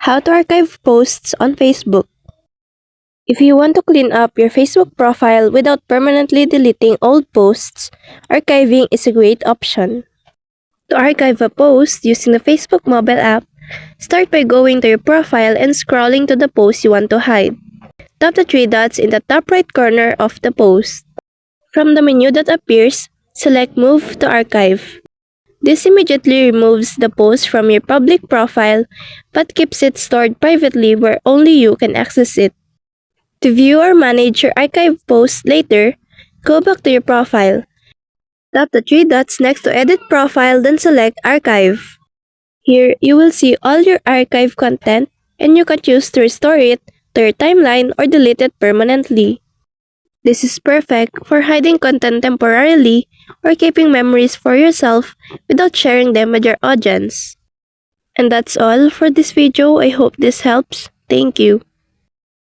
How to archive posts on Facebook. If you want to clean up your Facebook profile without permanently deleting old posts, archiving is a great option. To archive a post using the Facebook mobile app, start by going to your profile and scrolling to the post you want to hide. Tap the three dots in the top right corner of the post. From the menu that appears, select Move to Archive. This immediately removes the post from your public profile but keeps it stored privately where only you can access it. To view or manage your archive posts later, go back to your profile. Tap the three dots next to Edit Profile, then select Archive. Here, you will see all your archive content and you can choose to restore it to your timeline or delete it permanently. This is perfect for hiding content temporarily or keeping memories for yourself without sharing them with your audience. And that's all for this video. I hope this helps. Thank you.